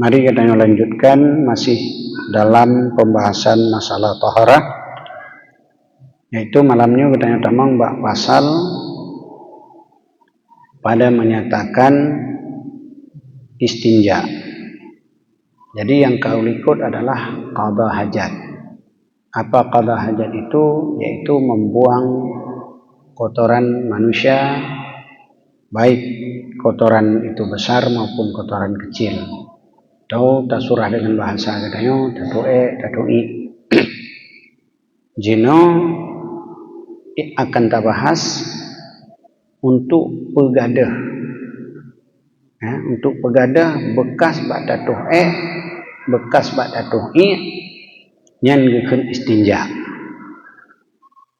Mari kita lanjutkan masih dalam pembahasan masalah taharah, yaitu malamnya kita tamang bak pasal pada menyatakan istinja. Jadi yang kau ikut adalah qada hajat. Apa qada hajat itu? Yaitu membuang kotoran manusia, baik kotoran itu besar maupun kotoran kecil. Atau tasurah dengan bahasa katanya tatoe. Jino akan tabahas untuk pegadah. Untuk pegadah bekas bak tatuh bekas bak tatuh nyan gekeun istinja.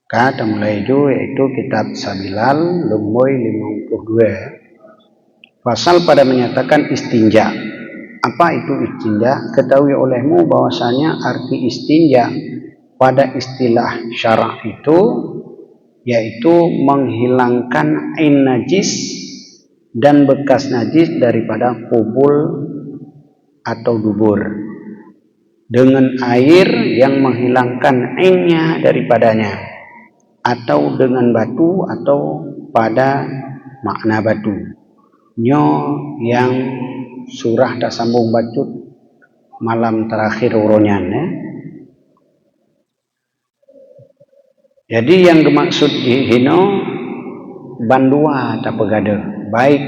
Kata mulai itu yaitu kitab Sabilal lemboy 52. Pasal pada menyatakan istinja. Apa itu istinja? Ketahui olehmu bahwasanya arti istinja pada istilah syara' itu yaitu menghilangkan ain najis dan bekas najis daripada kubul atau dubur dengan air yang menghilangkan ainnya daripadanya, atau dengan batu atau pada makna batu. Nyo yang surah tak sambung bacut malam terakhir uronyan Jadi yang dimaksud hino bandua tak pegada, baik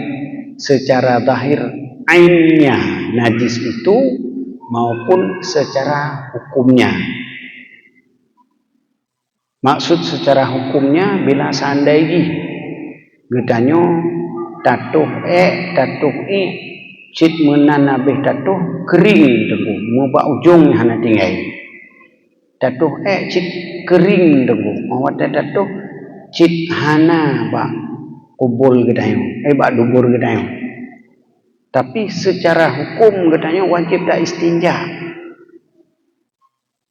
secara zahir ainnya najis itu maupun secara hukumnya. Maksud secara hukumnya bila seandainya getanyo tatuh cit menan abih tatuh kering teguh mubak ujung hana tinggai tatuh cit kering teguh mawat tatuh cit hana bak kubul getanyo bak dubur getanyo. Tapi secara hukum getanyo wajib tak istinja,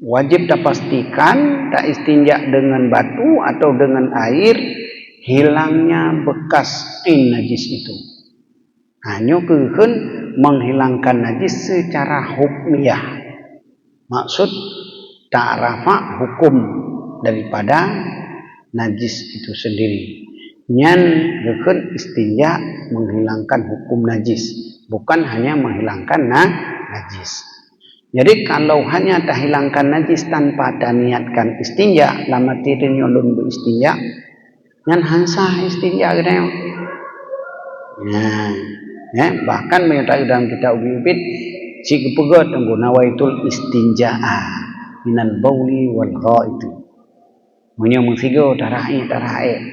wajib tak pastikan tak istinja dengan batu atau dengan air hilangnya bekas ain najis itu. Hanya keun menghilangkan najis secara hukmiyah. Maksud tak rafa hukum daripada najis itu sendiri. Nyan keun istinja menghilangkan hukum najis, bukan hanya menghilangkan najis. Jadi kalau hanya tak hilangkan najis tanpa tak niatkan istinja, lama tidak nyolong beristinja, nyan hansa istinja gitu. Bahkan menyatakan dalam kitab Ubibit si kepegat tunggu nawaitul istinja'a minal bauli wal ghaiti. Munyo mengsigo tara'i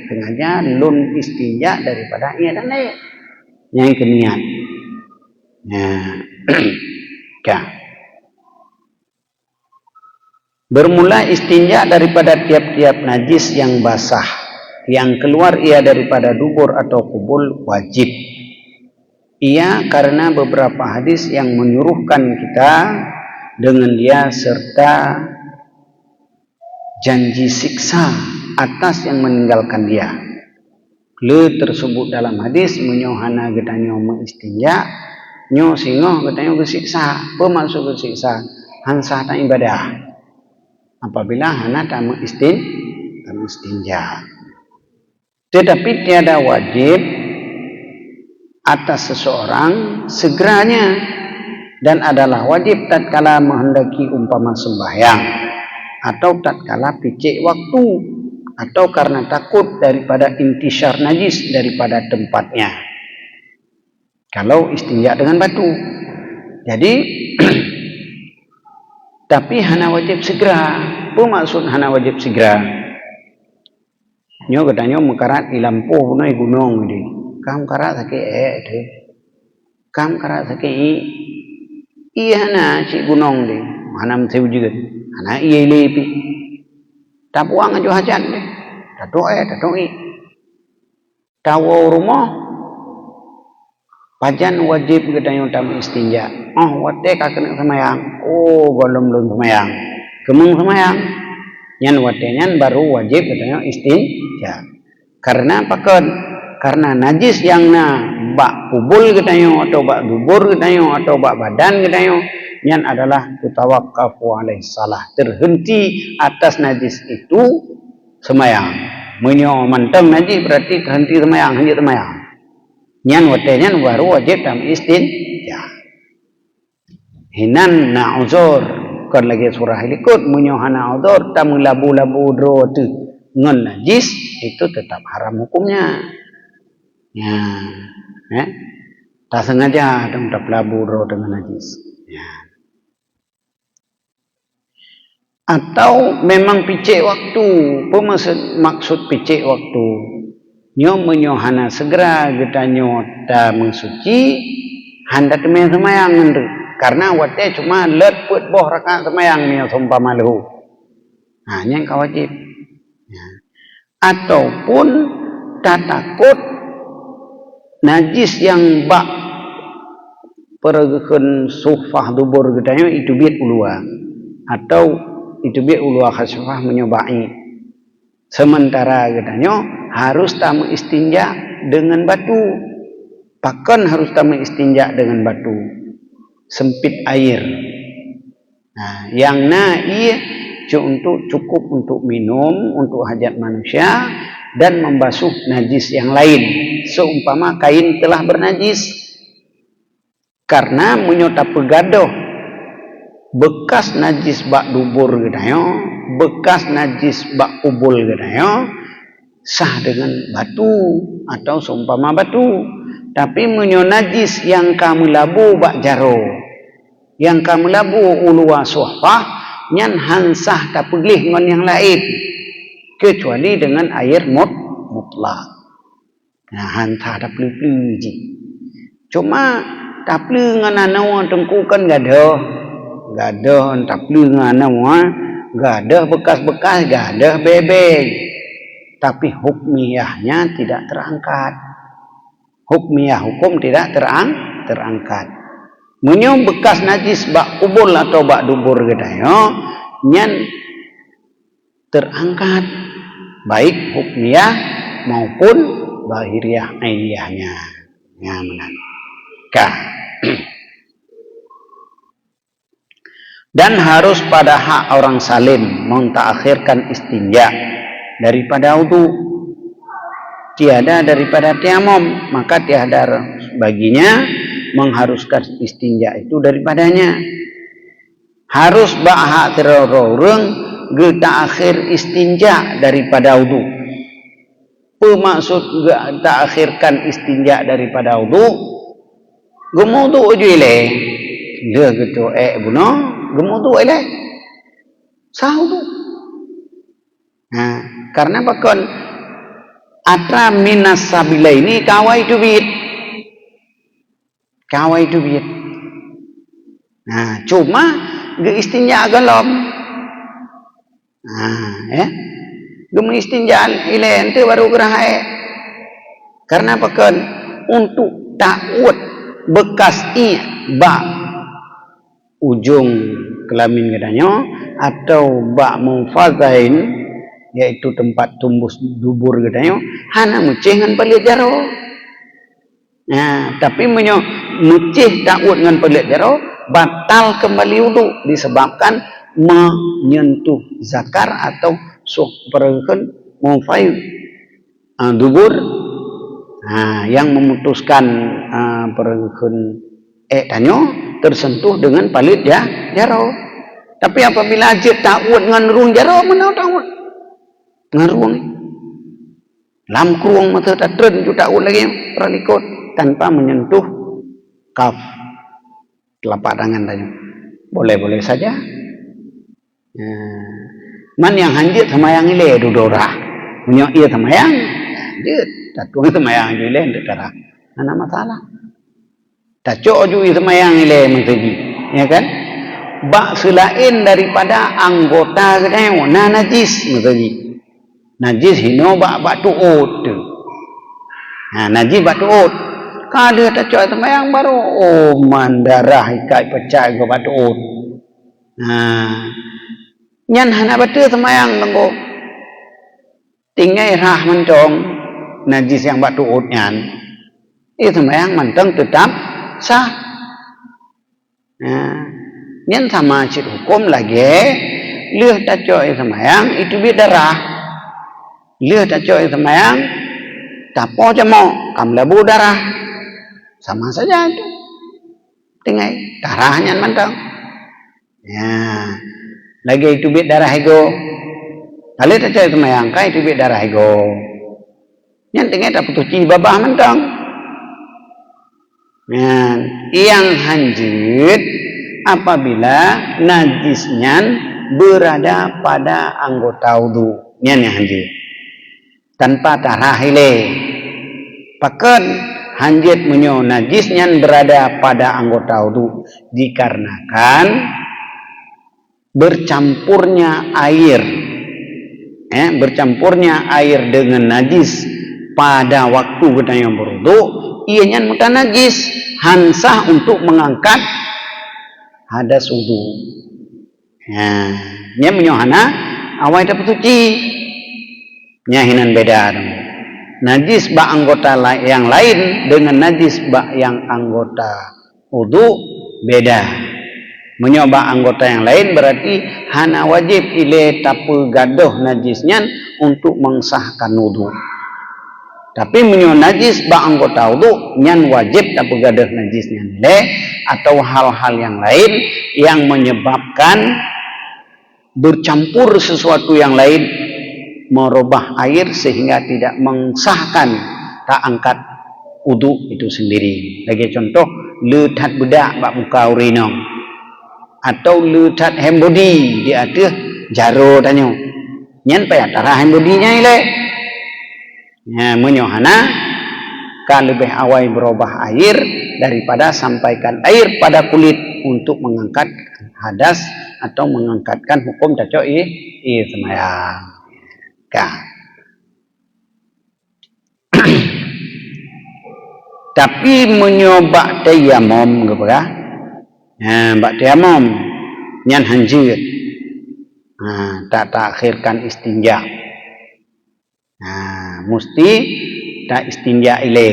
sengaja lun istinja daripada ia dan lain. Yang keniat. Bermula istinja daripada tiap-tiap najis yang basah yang keluar ia daripada dubur atau kubul wajib. Ia karena beberapa hadis yang menyuruhkan kita dengan dia serta janji siksa atas yang meninggalkan dia. Le tersebut dalam hadis menyohana getanyo mengistinja nyo singo getanyo bersiksa. Bermaksud bersiksa hansa tak ibadah apabila hana tak mengistinja. Tetapi tiada wajib atas seseorang segeranya, dan adalah wajib tatkala menghendaki umpama sembahyang atau tatkala picik waktu atau karena takut daripada intisar najis daripada tempatnya. Kalau istinja dengan batu. Jadi tapi hana wajib segera. Apa maksud hana wajib segera? Nyo katanya mekarat ilampuh punai gunung di. Kam karat sakit de. Kam karat sakit iya na cik gunung de. Mana mesti juga. Hana iya lepi. Tapuang aja hajat de. Tato tawo rumah pajan wajib katanya tam istinja. Wate kakek semayang. Golom lun semayang. Kemung semayang. Nyan wate nyan baru wajib katanya istinja. Karena apa kan? Karena najis yang bak kubul gedayo atau bak dubur gedayo atau bak badan gedayo nyan adalah tutawaqqafu alaihi salah, terhenti atas najis itu semayang. Menyo manteng najis berarti henti semayang, henti semayang. Nyan watenya baru wajib tam istinja. Hinan na uzur kan lagi surah ikut menyo hana uzur tam labu-labu dro tu ngan najis itu tetap haram hukumnya. Ya, tak sengaja dong tak labu dro dengan najis. Ya. Atau memang picik waktu, maksud picik waktu. Nyo menyohana segera getanyo ta mensuci handa temen semayang ngendu. Karena wate cuma let put boh rakaat semayang nyo sumpama lehu. Nah, yang kawajib. Ya. Ataupun tak takut najis yang bak pergeun sufah dubur getanyo itu biat ulua. Atau itu biar ulua khasfah menyobai. Sementara katanya harus tamu istinja dengan batu. Bahkan harus tamu istinja dengan batu. Sempit air. Nah, yang ia cukup untuk minum, untuk hajat manusia dan membasuh najis yang lain. Seumpama kain telah bernajis. Karena menyota pegadoh bekas najis bak dubur gedayo, bekas najis bak kubul gedayo sah dengan batu atau seumpama batu. Tapi menyo najis yang kamu labu bak jaro, yang kamu labu ulua suhfah nyan hansah tak peglih ngon yang lain kecuali dengan air mutlak. Nah, hansah tak pelih ji. Cuma tak pelih ngan anau tengku kan gadoh. Gadah entah pelih ngana semua, gadah bekas-bekas, gadah bebek. Tapi hukmiyahnya tidak terangkat. Hukmiyah hukum tidak terangkat. Menyong bekas najis bak kubul atau bak dubur gedayo, nyan terangkat. Baik hukmiyah maupun lahiriah ainiyahnya. Nyaman. Kah. Dan harus pada hak orang salim mentakhirkan istinja daripada wudu. Tiada daripada tayamum, maka tiada baginya mengharuskan istinja itu daripadanya. Harus hak terorong getakhir istinja daripada wudu. Maksud getakhirkan istinja daripada wudu, gemudu ujile. Dia gitu buno gemudu eleh sahur tu. Nah, karena bahkan atra minas sabila ini kawai dubit. Nah, cuma ge istinja galom. Nah, gemu istinja ile ente baru gerahai. Karena bahkan untuk ta'ud bekas ba ujung kelamin gedanyo atau bak mufadain yaitu tempat tumbus dubur gedanyo hana mucih ngan palit jaro. Nah, tapi mucih ta'ud ngan palit jaro batal kembali wudu disebabkan menyentuh zakar atau perengkeun mufai dubur. Nah, yang memutuskan perengkeun tanyo tersentuh dengan palit jaro. Tapi apabila ajit ta'ud ngan ruang jaro, mana ta'ud? Ngan ruang. Lam kruang mata tatren ju ta'ud lagi pralikut tanpa menyentuh kaf telapak tangan tanyo. Boleh-boleh saja. Man yang hanjit semayang ile dudorah. Menyo iya semayang, dia tatuang semayang ile ndak darah. Mana masalah? Tacok juga semayang ile menteji, ya kan? Bak selain daripada anggota gedayo, najis menteji. Najis hino bak tuut. Nah, najis bak tuut. Kada tacok semayang baru mandarah ikai pecah go bak tuut. Nah, nyan hana batu semayang tengko. Tinggai rah mencong najis yang bak tuut nyan. sembahyang manteng tetap sah. Nah, nyen sama cit hukum lagi, leuh taco sembahyang itu darah. Leuh taco sembahyang tapo cemo kamlabu darah. Sama saja itu. Tinggal darahnya manteng. Ya, lagi itu darah ego. Kalau taco sembahyang kai itu darah ego. Nyen tinggal tak putuci babah manteng. Nah, yang lanjut apabila najisnya berada pada anggota wudu, nyen yang lanjut tanpa darah ile. Paken hanjit menyo najisnya berada pada anggota wudu dikarenakan bercampurnya air, bercampurnya air dengan najis pada waktu kita yang berwudu, ianya mudah najis, hansah untuk mengangkat hadas wudu. Nah, nya menyohana awai dapat suci. Nya hinan beda dong. Najis ba anggota yang lain dengan najis ba yang anggota wudu beda. Menyoba anggota yang lain berarti hana wajib ile tapu gadoh najisnya untuk mengsahkan wudu. Tapi menyo najis ba anggota wudu nyan wajib tapu gadoh najisnya le atau hal-hal yang lain yang menyebabkan bercampur sesuatu yang lain merubah air sehingga tidak mengsahkan tak angkat wudu itu sendiri. Lagi contoh letat bedak bak muka urinong atau letat hembodi di atas jaro tanyo nyen payah tarah hembodinya ile. Ya, menyohana kan lebih awai berubah air daripada sampaikan air pada kulit untuk mengangkat hadas atau mengangkatkan hukum taco sembahyang. Tapi menyoba tayamum kepada bak tayamum nyan hanjut. Tak akhirkan istinja. Mesti tak istinja ile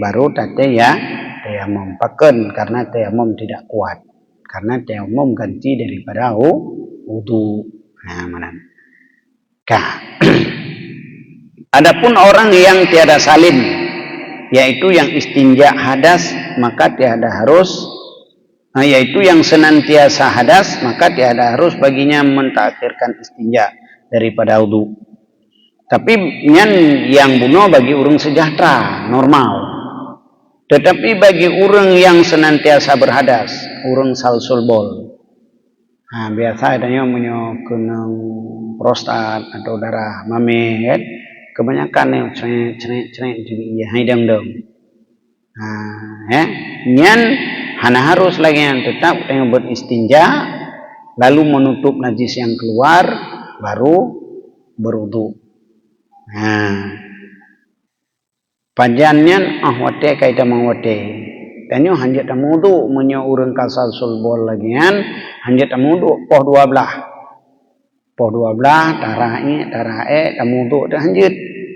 baru tate ya tayamum paken karena tayamum tidak kuat. Karena tayamum ganti daripada wudu. Mana? Adapun orang yang tiada salin, yaitu yang istinja hadas, maka tiada harus, yaitu yang senantiasa hadas, maka tiada harus baginya mentakhirkan istinja daripada wudu. Tapi yang bunuh bagi orang sejahtera, normal. Tetapi bagi orang yang senantiasa berhadas, orang salsul bol. Biasa adanya kenang prostat atau darah mame kan kebanyakan yang cerek juga hidang dong. Nyan hana harus lagi yang tetap yang beristinja lalu menutup najis yang keluar baru berwudu. Panjannya wate kaita mawate. Tanyo hanjat tamudu menyo urang kasal sulbol lagian hanjat tamudu poh 12 tarae tamudu dah hanjat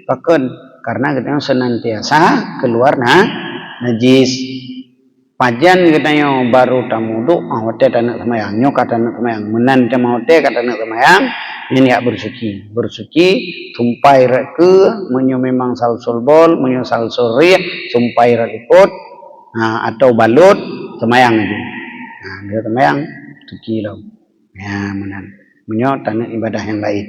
paken karena kita senantiasa keluar najis. Pajan kita baru tamudu wate tanak semayang nyo kata nak semayang menan tamote kata nak semayang ini ya bersuci tumpai ke menyo memang sal sulbol menyo sal suri tumpai ikut atau balut semayang aja. Dia semayang suci lo. Ya, menan. Menyo tanah ibadah yang lain.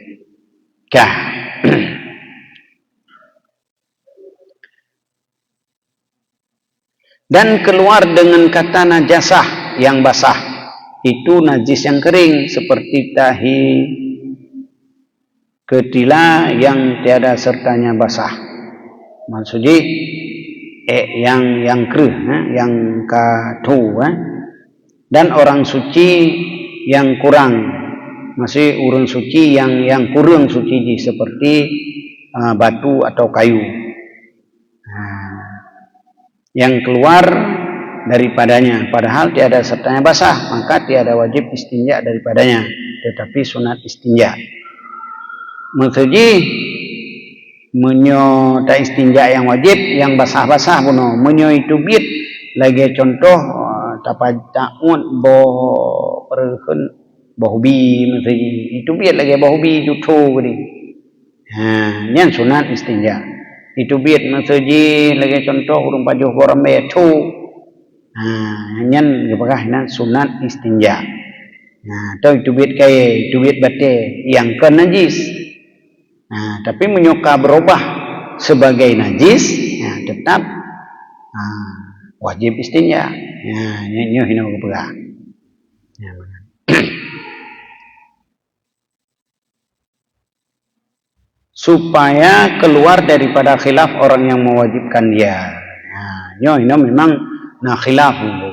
Dan keluar dengan kata najasah yang basah. Itu najis yang kering seperti tahi ketila yang tiada sertanya basah. Maksudnya yang kruh, yang katu, dan orang suci yang kurang, masih urang suci yang kurang suci seperti batu atau kayu, yang keluar daripadanya, padahal tiada sertanya basah, maka tiada wajib istinja daripadanya, tetapi sunat istinja. Maksudnya menyo tak istinja yang wajib yang basah-basah puno menyo itu bit lagi contoh tapacaun bo perhen bohbi mesti itu bit lagi bohbi itu tu ni nyan sunat istinja itu bit mesti lagi contoh urung pajuh borambe tu nyan gapakah nan sunat istinja atau itu bit kaya itu bit bate yang ke najis tapi menyoka berubah sebagai najis tetap wajib istinja nyo hina gapakah supaya keluar daripada khilaf orang yang mewajibkan dia nyo hina memang khilaf itu.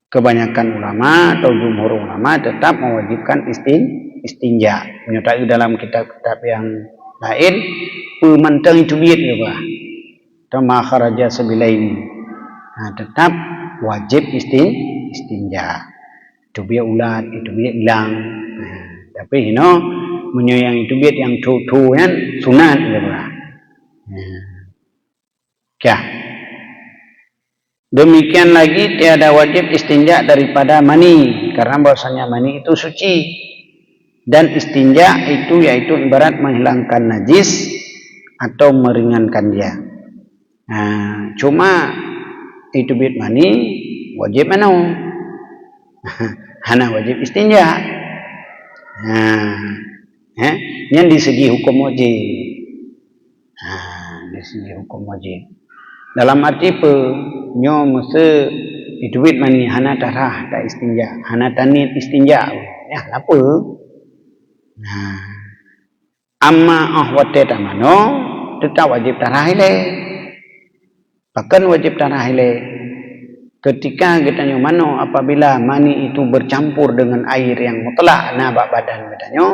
Kebanyakan ulama atau jumhur ulama tetap mewajibkan istinja. Menyertai dalam kitab-kitab yang lain pemantang itu bit ya Pak. Atau makharaja sabilaini. Tetap wajib istinja. Itu biar ulat, itu biar hilang. Tapi menyayang itu biar yang tu kan sunat ya Pak. Ya. Demikian lagi tiada wajib istinja daripada mani karena bahwasanya mani itu suci dan istinja itu yaitu ibarat menghilangkan najis atau meringankan dia. Cuma itu bit mani wajib mana? Hana wajib istinja. Yang di segi hukum wajib. Di segi hukum wajib. Dalam arti nyo mesti duit mani hana darah tak istinja, hana tanit istinja. Ya apa? Amma ahwate tamano tetap wajib darah ile. Bahkan wajib darah ile. Ketika kita nyo mano apabila mani itu bercampur dengan air yang mutlak nabak badan badannya,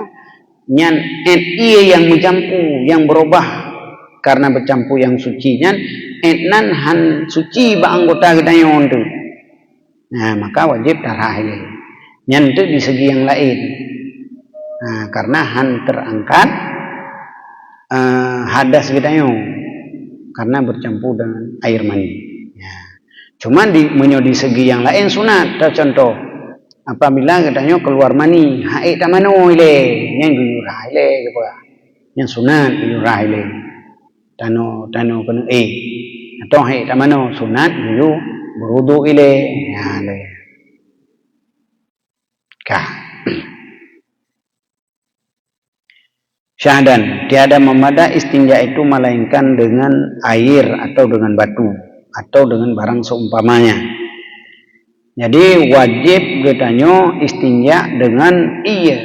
nyan NI yang mencampur yang berubah karena bercampur yang suci nyan etnan han suci ba anggota kita yang tu. Maka wajib darah ini. Nyan tu di segi yang lain. Karena han terangkat hadas kita yang karena bercampur dengan air mani. Cuma di segi yang lain sunat. Contoh apabila katanya keluar mani, haid tamano ile, yang guyurah ile apa? Yang sunat guyurah ile. Tano kena atau haid tamano sunat guyu berwudu ile. Syahadan tiada memada istinja itu melainkan dengan air atau dengan batu atau dengan barang seumpamanya. Jadi wajib getanyo istinja dengan iya.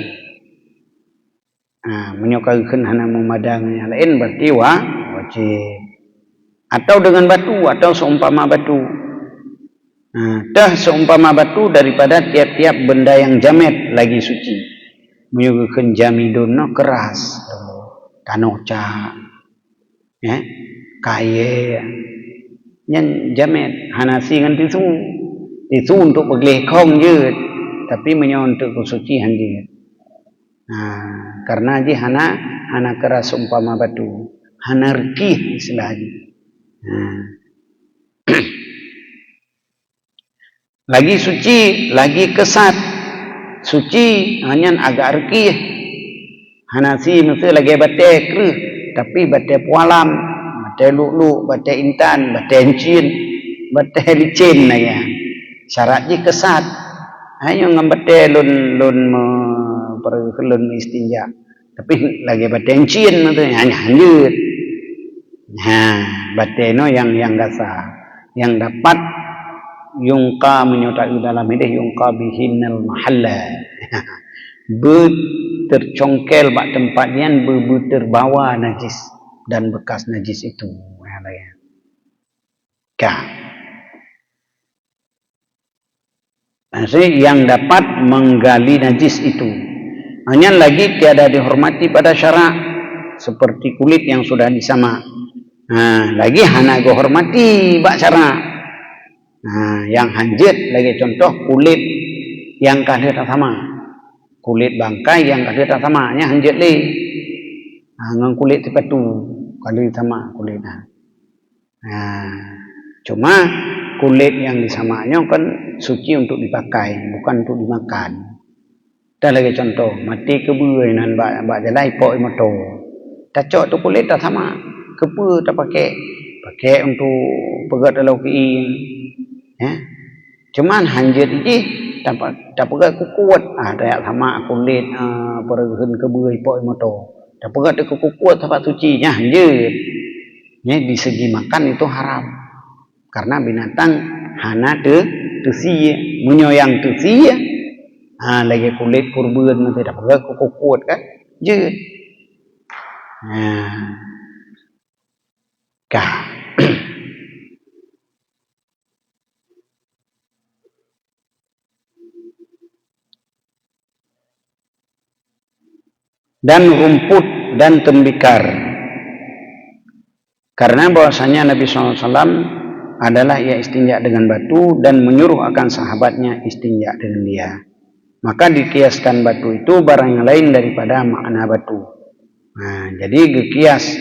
Menyokakeun hana memadangnya lain berarti wajib. Atau dengan batu atau seumpama batu. Dah seumpama batu daripada tiap-tiap benda yang jamet lagi suci. Menyokakeun jamidun keras. Tanoca. Kaye. Yang jamet hanasi ngan tisu. Itu untuk bergelekong je, tapi untuk kesucian je. Karena je hana keras umpama batu, hana rikih istilahnya. Lagi suci, lagi kesat, suci hanya agak rikih. Hana si mesti lagi bate kerih, tapi bate pualam, bate luk-luk, bate intan, bate encin, bate licin lah ya. Syaratnya kesat. Hanya ngambate lun istinja. Tapi lagi batencin tu hanya lanjut. Bateno yang gasa. Yang dapat yungka menyertai dalam ini yungka bihinal mahalla. Tercongkel bak tempatnya terbawa najis dan bekas najis itu. Yang dapat menggali najis itu hanya lagi tiada dihormati pada syarak seperti kulit yang sudah disama. Lagi hana dihormati bak syarak. Yang hanjit lagi contoh kulit yang kada tak sama, kulit bangkai yang kada tak sama, nya hanjit le. Ngan kulit sepatu kalau sama kulit. Cuma kulit yang disamanya kan suci untuk dipakai, bukan untuk dimakan. Dah lagi contoh, mati kebuai nan bak jalai pok motor. Tacok tu kulit dah sama. Kepu tak pakai untuk pegat dalam kiin. Cuman hanjit ini tak pegat kuat. Dah sama kulit pergen kebuai pok motor. Tak pegat tu kuat tempat suci nya hanjit. Di segi makan itu haram. Karena binatang hana tusi menyoyang tusi lagi kulit kurban nanti dah pegat kuat kan je dan rumput dan tembikar, karena bahwasanya Nabi SAW adalah ia istinja dengan batu dan menyuruh akan sahabatnya istinja dengan dia. Maka dikiaskan batu itu barang yang lain daripada makna batu. Jadi dikias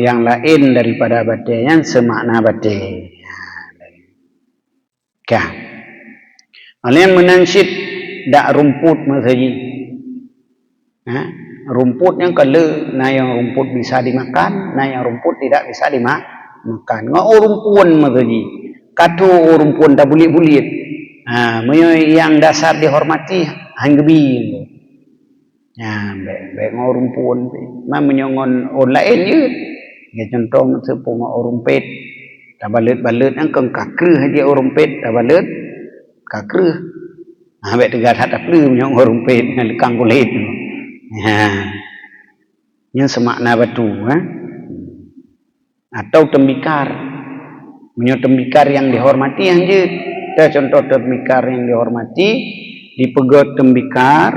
yang lain daripada batenya semakna bate. Kalian menansyid dak rumput masaji. Rumputnya kalau yang rumput bisa dimakan, yang rumput tidak bisa dimakan. Ngau rumpun masaji. Katu rumpun tak bulit-bulit. Yang dasar dihormati hanggebi. Baik ngau rumpun. Menyongon orang lain je. Ya contoh sepung ngau rumpet. Tak balut-balut yang keng kakruh aja orang rumpet. Tak balut kakruh. Baik tegar tak perlu menyongon orang rumpet dengan lekang kulit. Yang semakna batu. Atau tembikar. Menyongon tembikar yang dihormati aja. Contoh tembikar yang dihormati, dipegot tembikar,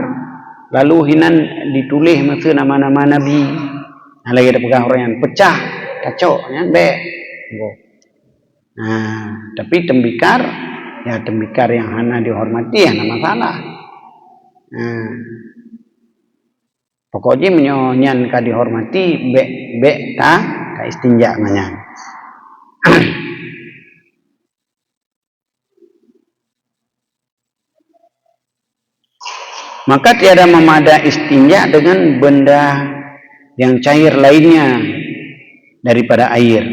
lalu hinan ditulis masa nama-nama Nabi. Lagi ada pegang orang yang pecah, kacau, tapi tembikar, ya tembikar yang hana dihormati, hana masalah. Pokoknya menyonyan ka dihormati, bek ta istinja manyan. Maka tiada memada istinja dengan benda yang cair lainnya daripada air.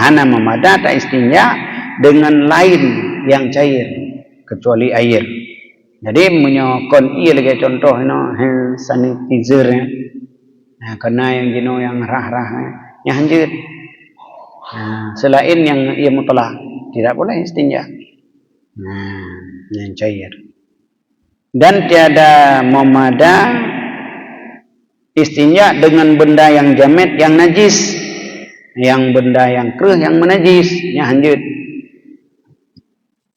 Hana memada tak istinja dengan lain yang cair kecuali air. Jadi menyokon ia lagi contoh hand sanitizer kena yang jino yang rah-rah yang hanjut. Selain yang ia mutlak tidak boleh istinja. Yang cair. Dan tiada memada istinja dengan benda yang jamet yang najis, yang benda yang keruh yang menajis, yang hanjut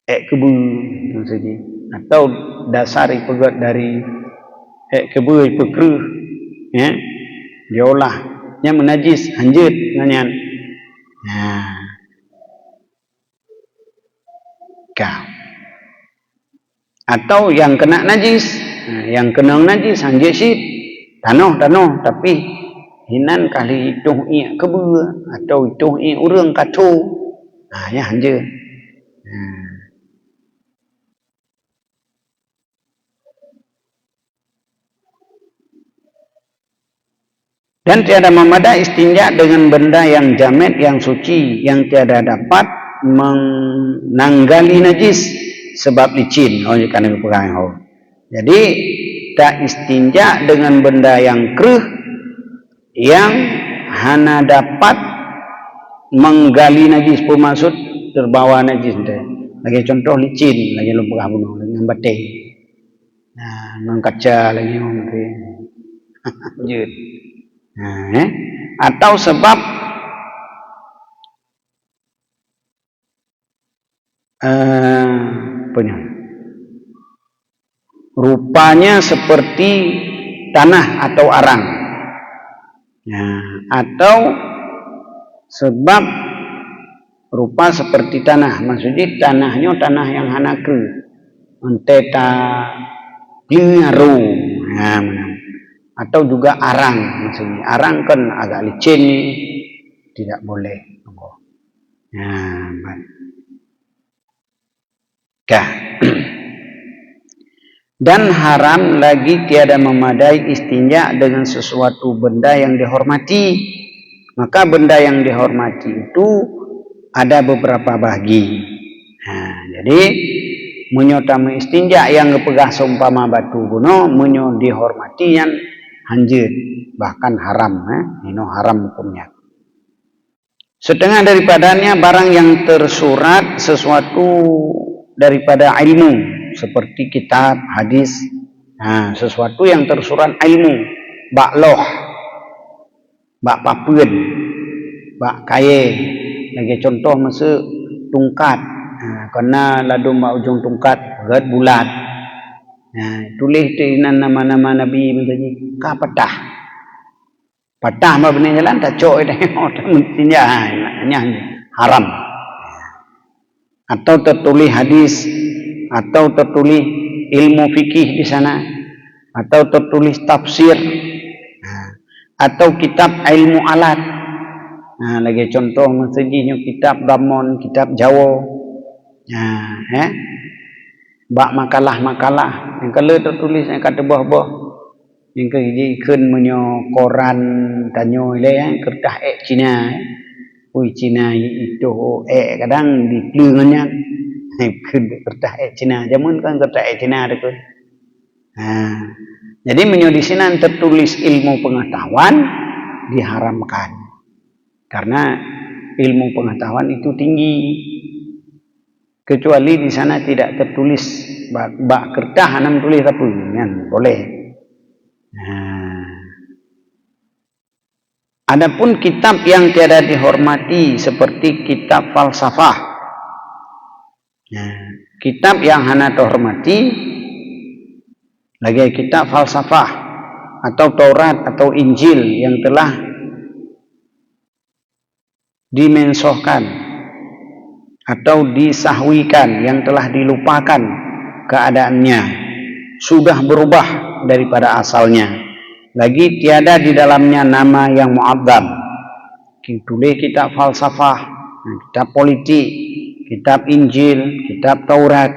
kebu maksudnya, atau dasari pegat dari kebu pekeruh diolah yang menajis hanjut nganyan. Atau yang kena najis, yang kena najis hanjut sih tanah tapi hinan kali itu ia kebu atau itu ia urang katu ya hanjut. Dan tiada memada istinja dengan benda yang jamet yang suci yang tiada dapat menanggali najis sebab licin karena pegang. Jadi tak istinja dengan benda yang keruh yang hana dapat menggali najis, bermaksud terbawa najis. Lagi contoh licin, lagi lumpur bunuh, lagi ngambateh, mengkaca lagi jut. Atau sebab rupanya seperti tanah atau arang, atau sebab rupa seperti tanah, maksudnya tanahnya tanah yang hanakru enteta lingaru atau juga arang maksudnya. Arang kan agak licin nih, tidak boleh. Nah, dan haram lagi tiada memadai istinja dengan sesuatu benda yang dihormati. Maka benda yang dihormati itu ada beberapa bagi. Nah, jadi menyotama istinja yang ngepegah seumpama batu kuno menyo dihormati yang hanjut bahkan haram, ini haram hukumnya. Setengah daripadanya barang yang tersurat sesuatu daripada ilmu seperti kitab, hadis, sesuatu yang tersurat ilmu, bak loh, bak papun, bak kaye, lagi contoh masa tungkat, karena ladum bak ujung tungkat, berat bulat, tulis dengan nama-nama Nabi menjadi kapatah, patah mah benih jalan tak cok itu, mestinya haram, atau tertulis hadis, atau tertulis ilmu fikih di sana, atau tertulis tafsir, atau kitab ilmu alat. Lagi contoh maksudnya kitab Gamon, kitab Jawa, bak makalah-makalah yang kalau tertulis yang kata buah-buah yang kejikan menyo koran tanyo ile kertas Cina, Cina itu kadang di pelungannya kertas Cina, zaman kan kertas Cina ada kan. Jadi menyo di sini tertulis ilmu pengetahuan diharamkan karena ilmu pengetahuan itu tinggi. Kecuali di sana tidak tertulis bak kertas hanam tulis apa kan boleh. Adapun kitab yang tiada dihormati seperti kitab falsafah, kitab yang hana dihormati lagi kitab falsafah atau Taurat atau Injil yang telah dimensohkan atau disahwikan, yang telah dilupakan keadaannya, sudah berubah daripada asalnya, lagi tiada di dalamnya nama yang mu'adzam. Tulis kitab falsafah, kitab politik, kitab Injil, kitab Taurat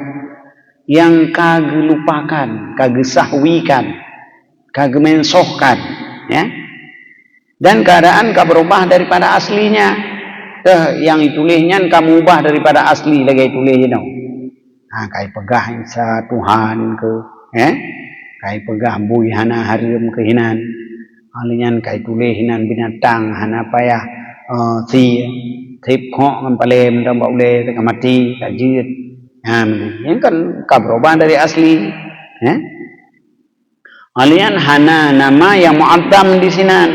yang kage lupakan, kage sahwikan, kage mensohkan, dan keadaan berubah daripada aslinya. Yang ditulisnya kamu ubah daripada asli lagi tulis you. Kai pegah isa Tuhan ke, kai pegah bui hana harim ke hinan, alinyan kai tulis hinan binatang hana payah si tip kok kan palem dan boleh tak mati tak jid, yang kan berubah dari asli, alinyan hana nama yang mu'adzam di sinan,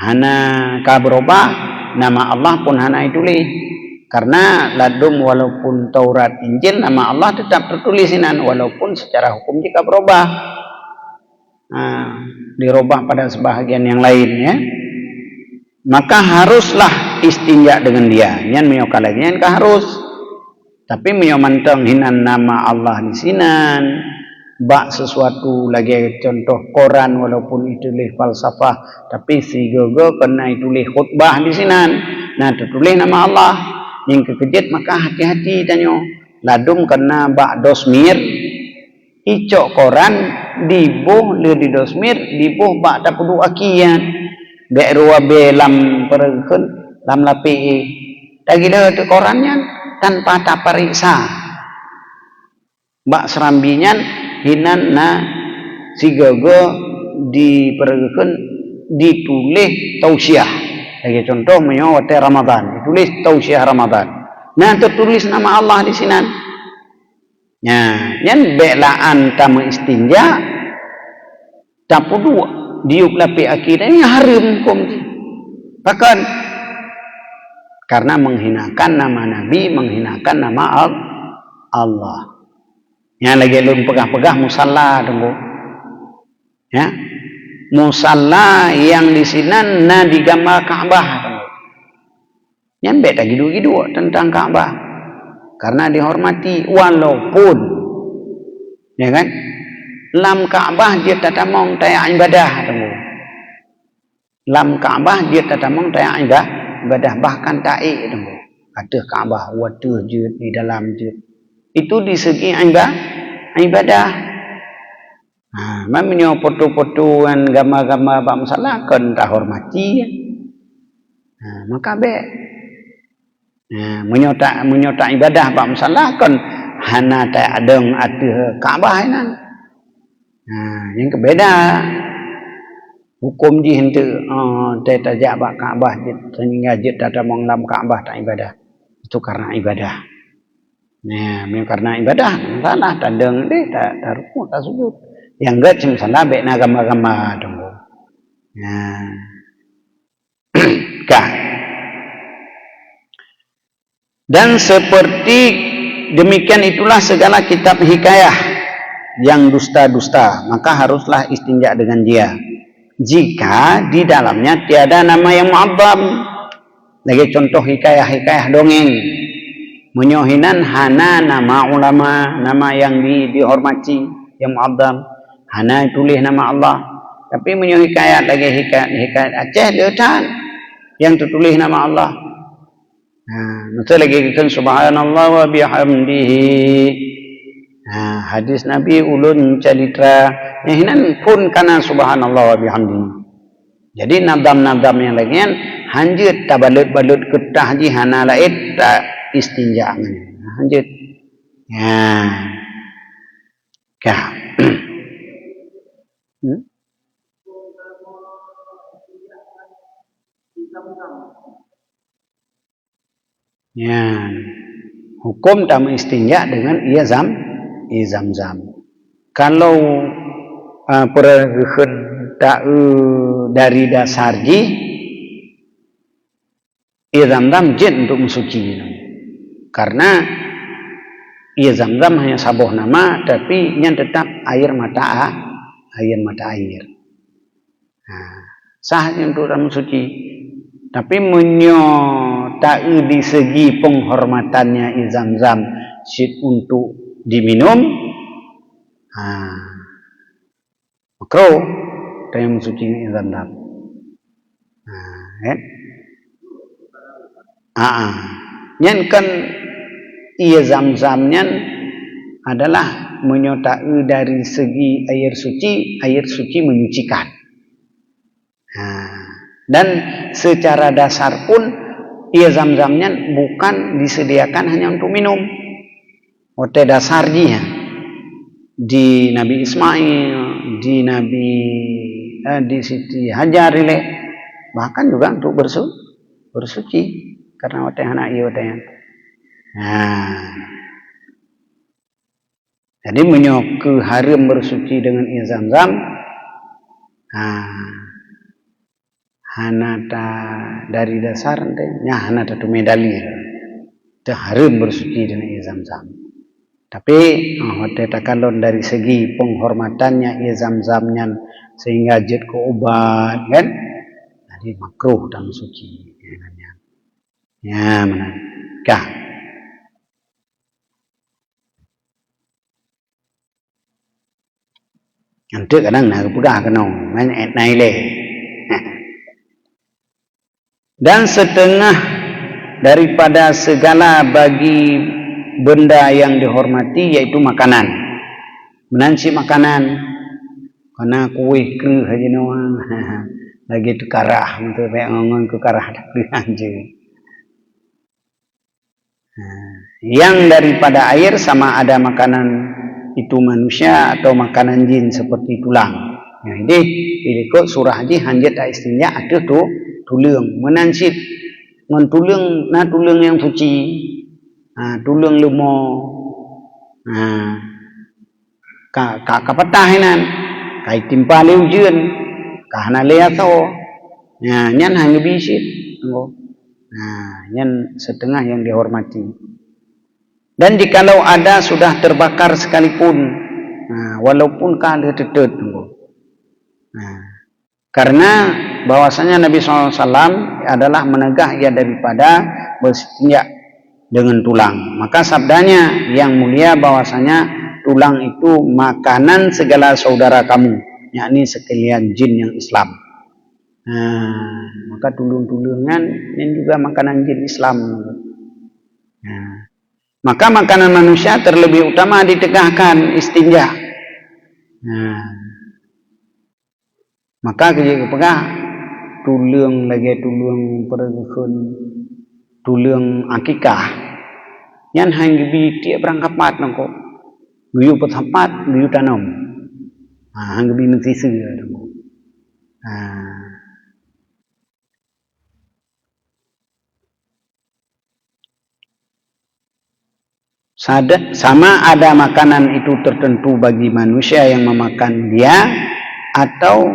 hana berubah nama Allah pun hana ditulis karena ladum walaupun Taurat Injil nama Allah tetap tertulisinan walaupun secara hukum jika berubah, dirubah pada sebahagian yang lain, maka haruslah istinja dengan dia. Nyan meyokalanya kan harus, tapi meyomantang hinan nama Allah di sinan, bak sesuatu lagi contoh koran walaupun ditulis falsafah tapi si gogo kena ditulis khutbah di sinan, tertulis nama Allah yang kekejut maka hati-hati tanyo ladum kena bak dosmir icok koran dibuh le di dosmir dibuh bak tapudu akian bek ruabe lam perken lam lapi tagila tu korannya tanpa tapariksa bak serambinya hinan si gogo diperagakan ditulis tausiah lagi contoh menyawate Ramadan ditulis tausiah Ramadan, tertulis nama Allah di sinan, yang belaan tamu istinja tapudu diuk lapi akidahnya haram hukum bahkan karena menghinakan nama Nabi, menghinakan nama Allah. Yang lagi belum pegah-pegah musalla tunggu, musalla yang di sini digambar Ka'bah tunggu, yang beda gitu-gitu tentang Ka'bah karena dihormati walaupun, kan, lam Ka'bah dia tatamong taya ibadah tunggu. Lam Ka'bah dia tatamong taya ibadah bahkan ta'i tunggu. Kata Ka'bah watu je di dalam je. Itu di segi ibadah. Mamanya foto-foto dan gambar-gambar bab masalah kan tak hormati. Maka baik. Menyota ibadah bab masalah kan hana tak ada Ka'bah nan. Yang kebeda hukum ji hente tak tajak bab Ka'bah sehingga je tak ada menglam Ka'bah tak ibadah. Itu karena ibadah. Memang karena ibadah salah tandang deh tak rukuk tak sujud. Yang enggak cuma salah baik nak gambar-gambar tunggu. Kah. Dan seperti demikian itulah segala kitab hikayah yang dusta-dusta, maka haruslah istinja dengan dia. Jika di dalamnya tiada nama yang mu'azzam. Lagi contoh hikayah-hikayah dongeng. Menyohinan hana nama ulama, nama yang dihormati, yang mu'azzam. Hana tulis nama Allah. Tapi menyohikayat lagi hikayat Aceh dia yang tertulis nama Allah. Betul lagi kan subhanallah wa bihamdihi. Hadis Nabi ulun calitra hinan pun kana subhanallah wa bihamdihi. Jadi nadam-nadam yang lagian hanjut tabalut-balut ketah ji hana laid tak istinja hanjut. Kah. Hukum tak istinja dengan ia zam-zam. Kalau perhun tak dari dasar ji ia zam-zam jin untuk mensuci. Karena ia zam-zam hanya sabuh nama tapi yang tetap air mata air. Sahnya untuk mensuci. Tapi tak di segi penghormatannya zam-zam syit untuk diminum. Makro yang mensuci zam-zam. Nyan kan ia zam-zamnya adalah menyotai dari segi air suci menyucikan. Dan secara dasar pun ia zam-zamnya bukan disediakan hanya untuk minum. Ote dasarnya di Nabi Ismail, di Siti Hajar bahkan juga untuk bersuci karena ote anak ia ote. Jadi menyok haram bersuci dengan ia zam-zam. Hanata dari dasar nya hanata tu medali itu haram bersuci dengan ia zam-zam. Tapi hote takalon dari segi penghormatannya ia zam-zamnya sehingga jet ke obat kan, jadi makruh dan suci. Mana kah? Nanti kadang nak budak kenong main naile. Dan setengah daripada segala bagi benda yang dihormati yaitu makanan. Menansi makanan karena kuih ke haji noang lagi tu karah untuk baik ngongon ke karah tak je. Yang daripada air sama ada makanan itu manusia atau makanan jin seperti tulang. Jadi ikut surah haji hanjat istinja ada tu tulang menansit ngon tulang yang suci. Tulang lemo. Ka patahinan kai timpa leujeun ka hana leato. Nyan hang bisit. Nyan setengah yang dihormati. Dan jikalau ada sudah terbakar sekalipun, walaupun kalah tetet, karena bahwasanya Nabi SAW adalah menegah ia daripada berstinja dengan tulang. Maka sabdanya yang mulia bahwasanya tulang itu makanan segala saudara kamu, yakni sekalian jin yang Islam. Maka tulung-tulungan ini juga makanan jin Islam. Maka makanan manusia terlebih utama ditegakkan istinja. Maka kerja kepegah tulung lagi tulung pergekun tulung akikah yan hang gebi tiap berangkat mat nangko guyu petampat guyu tanam hang gebi mesti sega nangko sama ada makanan itu tertentu bagi manusia yang memakan dia atau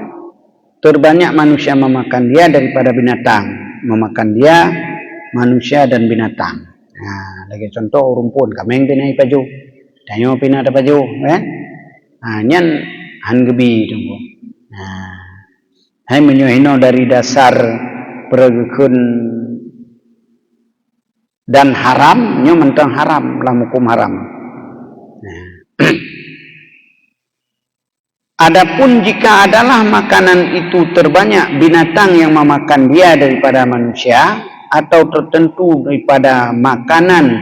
terbanyak manusia memakan dia daripada binatang memakan dia manusia dan binatang. Lagi contoh rumpun kameng pinai paju tanyo pina da paju kan nyan han gebi tunggu hai menyohino dari dasar pergekun dan haram nyo mentang haram lah hukum haram. Adapun jika adalah makanan itu terbanyak binatang yang memakan dia daripada manusia atau tertentu daripada makanan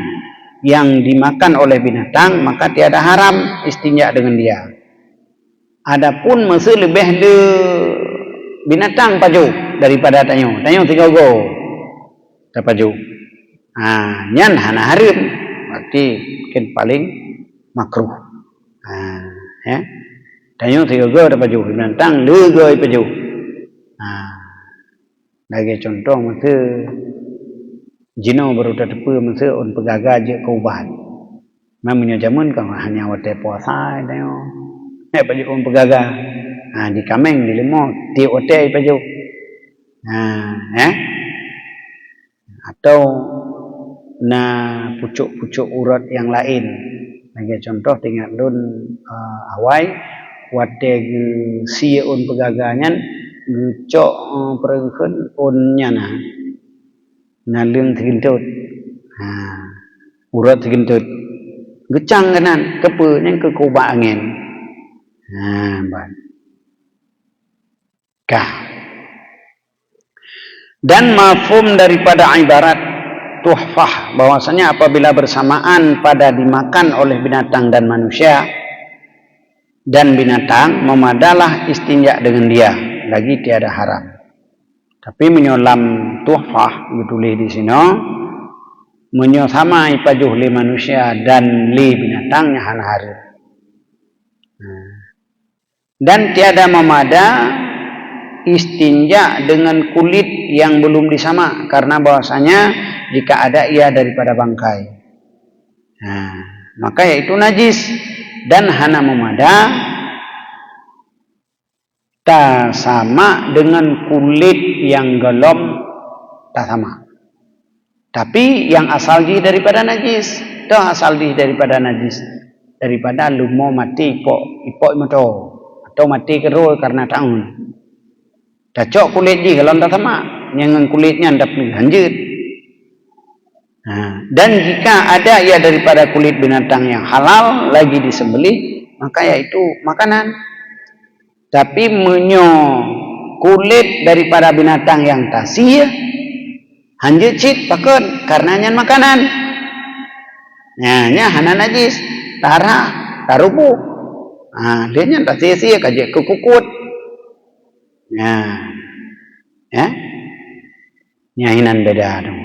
yang dimakan oleh binatang, maka tiada haram istinja dengan dia. Adapun mesti lebih de binatang paju daripada tanyo 3 go tapaju. Nyan hana harim berarti mungkin paling makruh. Ya. Tanyo 3 go tapaju binatang 2 go paju. Lagi contoh mesti jino baru tepe mesti on pegaga je kaubat. Namanya zaman kan hanya wate puasa tanyo. Paju on pegaga. Di kameng di lemo ti ote paju. Atau pucuk-pucuk urat yang lain. Lagi contoh tinggal dun awai wate si on pegaganyan gucok perengkeun onnya nalung tegentut urat tegentut gecang kanan kepe yang ke kuba angin dan mafhum daripada ibarat tuhfah bahwasanya apabila bersamaan pada dimakan oleh binatang dan manusia dan binatang memadalah istinja dengan dia lagi tiada haram. Tapi menyolam tuhfah ditulis di sini menyosama ipajuh li manusia dan li binatangnya hana haram. Dan tiada memada istinja dengan kulit yang belum disama karena bahwasanya jika ada ia daripada bangkai maka yaitu najis dan hana memada tak sama dengan kulit yang gelom tak sama. Tapi yang asal daripada najis, tak asal daripada najis, daripada lumo mati ipok moto atau mati kerul karena tahun. Cocok kulit di gelom tak sama, yang kulitnya hendak lanjut. Dan jika ada ia daripada kulit binatang yang halal lagi disembelih, maka yaitu makanan. Tapi kulit daripada binatang yang tasih hanjut cit pakun karena nyan makanan. Nya hana najis, tarubu. Dia nyan tasih kaje kukukut. Nyahinan beda dong.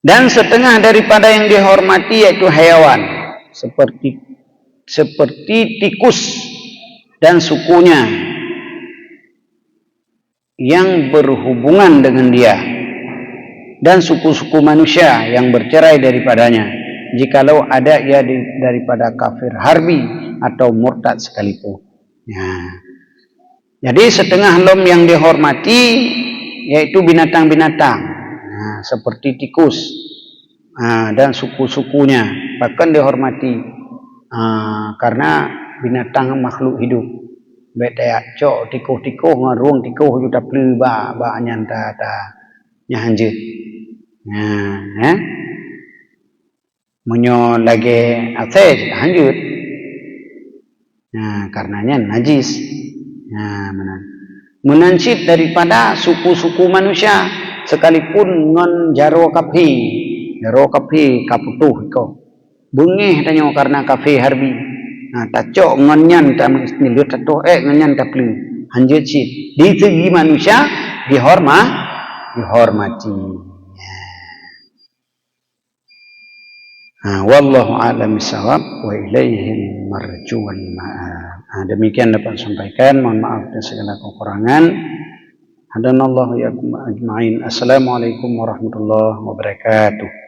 Dan setengah daripada yang dihormati yaitu hewan seperti tikus dan sukunya yang berhubungan dengan dia dan suku-suku manusia yang bercerai daripadanya jikalau ada ia daripada kafir harbi atau murtad sekalipun. Jadi setengah lom yang dihormati yaitu binatang-binatang seperti tikus dan suku-sukunya bahkan dihormati karena binatang makhluk hidup Betek cok tikuh-tikuh ngarung tikuh juta pleu ba nyanta ta nya hanjeut. Nah, munyo lagi ase hanjeut. Nah, karenanya najis. Nah, menancip daripada suku-suku manusia sekalipun ngon jaro kapi kaputuh iko bengih tanyo karena kafe harbi. Nah, tacok ngonyan ta nilut tatuh ngonyan ta pleu hanjeut sit di segi manusia dihormati. Wallahu a'lam bishawab wa ilaihi marju wal ma'ab. Demikian dapat sampaikan, mohon maaf atas segala kekurangan. Hadanallahu ya ajma'in. Assalamualaikum warahmatullahi wabarakatuh.